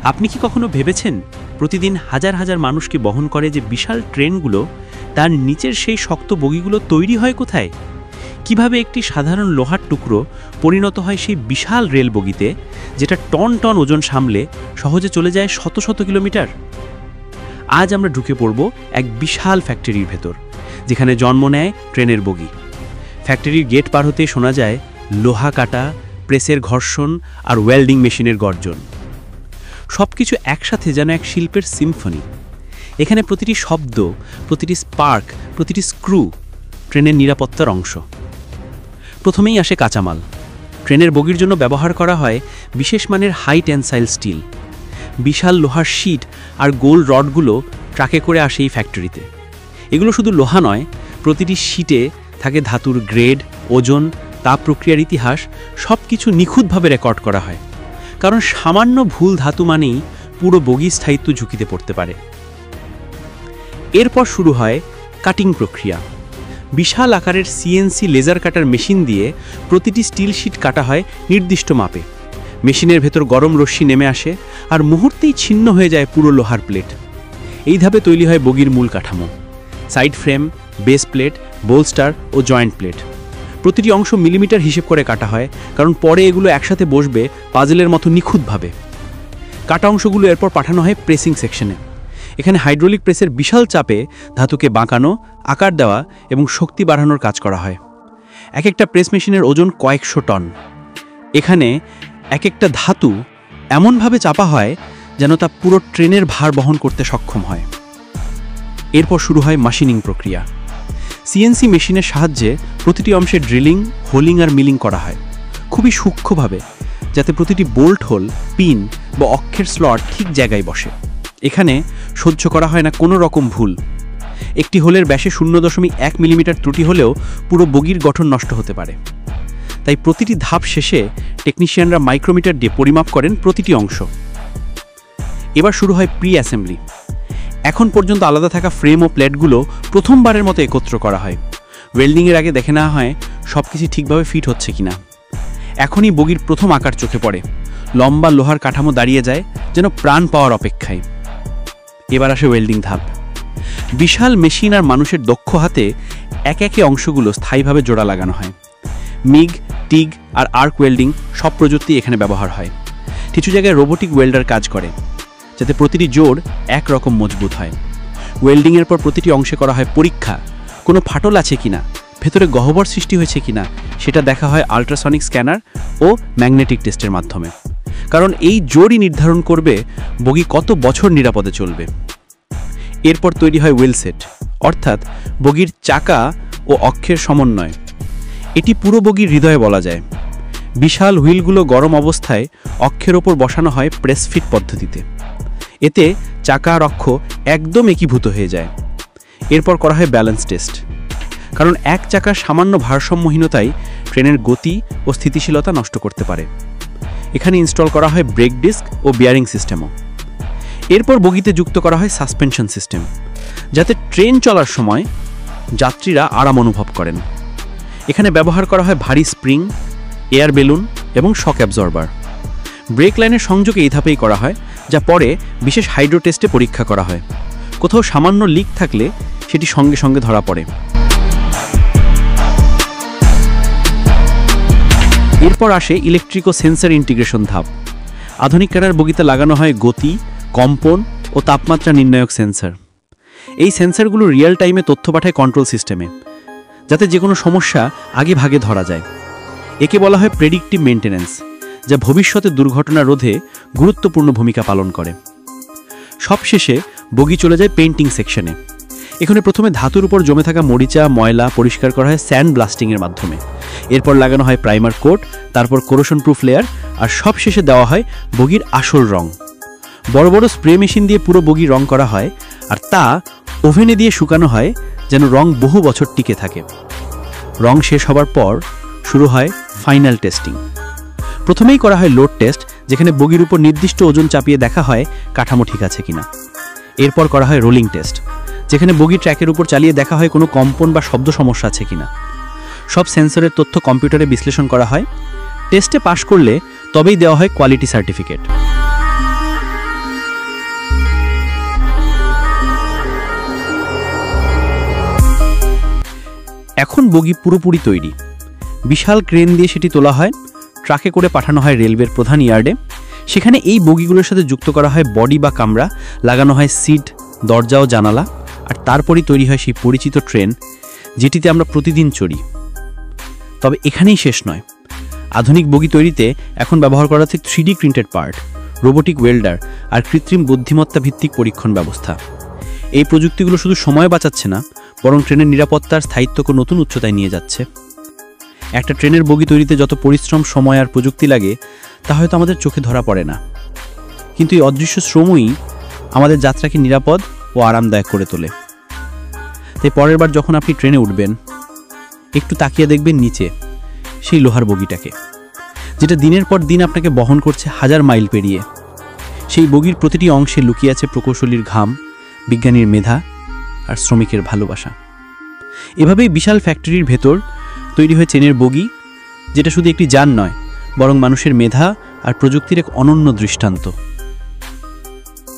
আপনি কি কখনো ভেবেছেন প্রতিদিন হাজার হাজার মানুষকে বহন করে যে বিশাল ট্রেনগুলো, তার নিচের সেই শক্ত বগিগুলো তৈরি হয় কোথায়? কিভাবে একটি সাধারণ লোহার টুকরো পরিণত হয় সেই বিশাল রেল বগিতে, যেটা টন টন ওজন সামলে সহজে চলে যায় শত শত কিলোমিটার? আজ আমরা ঢুকে পড়ব এক বিশাল ফ্যাক্টরির ভেতর, যেখানে জন্ম নেয় ট্রেনের বগি। ফ্যাক্টরির গেট পার হতে শোনা যায় লোহা কাটা, প্রেসের ঘর্ষণ আর ওয়েল্ডিং মেশিনের গর্জন। সবকিছু একসাথে যেন এক শিল্পের সিম্ফনি। এখানে প্রতিটি শব্দ, প্রতিটি স্পার্ক, প্রতিটি স্ক্রু ট্রেনের নিরাপত্তার অংশ। প্রথমেই আসে কাঁচামাল। ট্রেনের বগির জন্য ব্যবহার করা হয় বিশেষ মানের হাই টেনসাইল স্টিল। বিশাল লোহার শিট আর গোল রডগুলো ট্রাকে করে আসে এই ফ্যাক্টরিতে। এগুলো শুধু লোহা নয়, প্রতিটি শিটে থাকে ধাতুর গ্রেড, ওজন, তাপ প্রক্রিয়ার ইতিহাস, সব কিছু নিখুঁতভাবে রেকর্ড করা হয়। কারণ সামান্য ভুল ধাতু মানেই পুরো বগির স্থায়িত্ব ঝুঁকিতে পড়তে পারে। এরপর শুরু হয় কাটিং প্রক্রিয়া। বিশাল আকারের সিএনসি লেজার কাটার মেশিন দিয়ে প্রতিটি স্টিল শিট কাটা হয় নির্দিষ্ট মাপে। মেশিনের ভেতর গরম রশ্মি নেমে আসে আর মুহূর্তেই ছিন্ন হয়ে যায় পুরো লোহার প্লেট। এই ধাপে তৈরি হয় বগির মূল কাঠামো: সাইড ফ্রেম, বেস প্লেট, বোলস্টার ও জয়েন্ট প্লেট। প্রতিটি অংশ মিলিমিটার হিসেব করে কাটা হয়, কারণ পরে এগুলো একসাথে বসবে পাজলের মতো নিখুঁতভাবে। কাটা অংশগুলো এরপর পাঠানো হয় প্রেসিং সেকশনে। এখানে হাইড্রোলিক প্রেসের বিশাল চাপে ধাতুকে বাঁকানো, আকার দেওয়া এবং শক্তি বাড়ানোর কাজ করা হয়। এক একটা প্রেস মেশিনের ওজন কয়েকশো টন। এখানে এক একটা ধাতু এমনভাবে চাপা হয় যেন তা পুরো ট্রেনের ভার বহন করতে সক্ষম হয়। এরপর শুরু হয় মেশিনিং প্রক্রিয়া। সিএনসি মেশিনের সাহায্যে প্রতিটি অংশে ড্রিলিং, হোলিং আর মিলিং করা হয় খুবই সূক্ষ্মভাবে, যাতে প্রতিটি বোল্ট হোল, পিন বা অক্ষের স্লট ঠিক জায়গায় বসে। এখানে সহ্য করা হয় না কোনো রকম ভুল। একটি হোলের ব্যাসে 0.1 মিলিমিটার ত্রুটি হলেও পুরো বগির গঠন নষ্ট হতে পারে। তাই প্রতিটি ধাপ শেষে টেকনিশিয়ানরা মাইক্রোমিটার দিয়ে পরিমাপ করেন প্রতিটি অংশ। এবার শুরু হয় প্রি অ্যাসেম্বলি। এখন পর্যন্ত আলাদা থাকা ফ্রেম ও প্লেটগুলো প্রথমবারের মতো একত্র করা হয়। ওয়েল্ডিংয়ের আগে দেখে নেওয়া হয় সব কিছু ঠিকভাবে ফিট হচ্ছে কিনা। এখনই বগির প্রথম আকার চোখে পড়ে। লম্বা লোহার কাঠামো দাঁড়িয়ে যায় যেন প্রাণ পাওয়ার অপেক্ষায়। এবার আসে ওয়েল্ডিং ধাপ। বিশাল মেশিন আর মানুষের দক্ষ হাতে একে একে অংশগুলো স্থায়ীভাবে জোড়া লাগানো হয়। মিগ, টিগ আর আর্ক ওয়েল্ডিং সব প্রযুক্তি এখানে ব্যবহার হয়। কিছু জায়গায় রোবোটিক ওয়েল্ডার কাজ করে, যাতে প্রতিটি জোড় একরকম মজবুত হয়। ওয়েল্ডিংয়ের পর প্রতিটি অংশে করা হয় পরীক্ষা। কোনো ফাটল আছে কিনা, ভেতরে গহ্বর সৃষ্টি হয়েছে কিনা সেটা দেখা হয় আল্ট্রাসনিক স্ক্যানার ও ম্যাগনেটিক টেস্টের মাধ্যমে। কারণ এই জোড়ই নির্ধারণ করবে বগি কত বছর নিরাপদে চলবে। এরপর তৈরি হয় হুইল সেট, অর্থাৎ বগির চাকা ও অক্ষের সমন্বয়। এটি পুরো বগির হৃদয়ে বলা যায়। বিশাল হুইলগুলো গরম অবস্থায় অক্ষের ওপর বসানো হয় প্রেস ফিট পদ্ধতিতে। এতে চাকা আর অক্ষ একদম একীভূত হয়ে যায়। এরপর করা হয় ব্যালেন্স টেস্ট, কারণ এক চাকার সামান্য ভারসাম্যহীনতাই ট্রেনের গতি ও স্থিতিশীলতা নষ্ট করতে পারে। এখানে ইনস্টল করা হয় ব্রেক ডিস্ক ও বিয়ারিং সিস্টেমও। এরপর বগিতে যুক্ত করা হয় সাসপেনশন সিস্টেম, যাতে ট্রেন চলার সময় যাত্রীরা আরাম অনুভব করেন। এখানে ব্যবহার করা হয় ভারী স্প্রিং, এয়ার বেলুন এবং শক অ্যাবজর্বার। ব্রেক লাইনের সংযোগ এই ধাপেই করা হয়, যা পরে বিশেষ হাইড্রো টেস্টে পরীক্ষা করা হয়। কোথাও সামান্য লিক থাকলে সেটি সঙ্গে সঙ্গে ধরা পড়ে। এরপর আসে ইলেকট্রিক ও সেন্সর ইন্টিগ্রেশন ধাপ। আধুনিক কাটার বগিতে লাগানো হয় গতি, কম্পন ও তাপমাত্রা নির্ণায়ক সেন্সর। এই সেন্সরগুলো রিয়েল টাইমে তথ্য পাঠায় কন্ট্রোল সিস্টেমে, যাতে যে কোনো সমস্যা আগে ভাগে ধরা যায়। একে বলা হয় প্রেডিক্টিভ মেইনটেন্যান্স, যা ভবিষ্যতে দুর্ঘটনা রোধে গুরুত্বপূর্ণ ভূমিকা পালন করে। সবশেষে বগি চলে যায় পেইন্টিং সেকশনে। এখানে প্রথমে ধাতুর উপর জমে থাকা মরিচা, ময়লা পরিষ্কার করা হয় স্যান্ড ব্লাস্টিংয়ের মাধ্যমে। এরপর লাগানো হয় প্রাইমার কোট, তারপর কোরোশন প্রুফ লেয়ার, আর সবশেষে দেওয়া হয় বগির আসল রং। বড় বড় স্প্রে মেশিন দিয়ে পুরো বগি রং করা হয়, আর তা ওভেনে দিয়ে শুকানো হয় যেন রং বহু বছর টিকে থাকে। রং শেষ হবার পর শুরু হয় ফাইনাল টেস্টিং। প্রথমেই করা হয় লোড টেস্ট, যেখানে বগির উপর নির্দিষ্ট ওজন চাপিয়ে দেখা হয় কাঠামো ঠিক আছে কিনা। এরপর করা হয় রোলিং টেস্ট, যেখানে বগি ট্র্যাকের উপর চালিয়ে দেখা হয় কোনো কম্পন বা শব্দ সমস্যা আছে কিনা। সব সেন্সরের তথ্য কম্পিউটারে বিশ্লেষণ করা হয়। টেস্টে পাশ করলে তবেই দেওয়া হয় কোয়ালিটি সার্টিফিকেট। এখন বগি পুরোপুরি তৈরি। বিশাল ক্রেন দিয়ে সেটি তোলা হয়, ট্রাকে করে পাঠানো হয় রেলওয়ের প্রধান ইয়ার্ডে। সেখানে এই বগিগুলোর সাথে যুক্ত করা হয় বডি বা কামরা, লাগানো হয় সিট, দরজা ও জানালা, আর তারপরই তৈরি হয় সেই পরিচিত ট্রেন যেটিতে আমরা প্রতিদিন চড়ি। তবে এখানেই শেষ নয়। আধুনিক বগি তৈরিতে এখন ব্যবহার করা হচ্ছে 3D printed part, robotic welder আর কৃত্রিম বুদ্ধিমত্তা ভিত্তিক পরীক্ষণ ব্যবস্থা। এই প্রযুক্তিগুলো শুধু সময় বাঁচাচ্ছে না, বরং ট্রেনের নিরাপত্তার স্থায়িত্বকে নতুন উচ্চতায় নিয়ে যাচ্ছে। একটা ট্রেনের বগি তৈরিতে যত পরিশ্রম, সময় আর প্রযুক্তি লাগে তা হয়তো আমাদের চোখে ধরা পড়ে না, কিন্তু এই অদৃশ্য শ্রমই আমাদের যাত্রাকে নিরাপদ ও আরামদায়ক করে তোলে। তাই পরের বার যখন আপনি ট্রেনে উঠবেন, একটু তাকিয়ে দেখবেন নিচে সেই লোহার বগিটাকে, যেটা দিনের পর দিন আপনাকে বহন করছে হাজার মাইল পেরিয়ে। সেই বগির প্রতিটি অংশে লুকিয়ে আছে প্রকৌশলীর ঘাম, বিজ্ঞানীর মেধা আর শ্রমিকের ভালোবাসা। এভাবেই বিশাল ফ্যাক্টরির ভেতর তৈরি হয়ে ট্রেনের বগি, যেটা শুধু একটি যান নয়, বরং মানুষের মেধা আর প্রযুক্তির এক অনন্য দৃষ্টান্ত।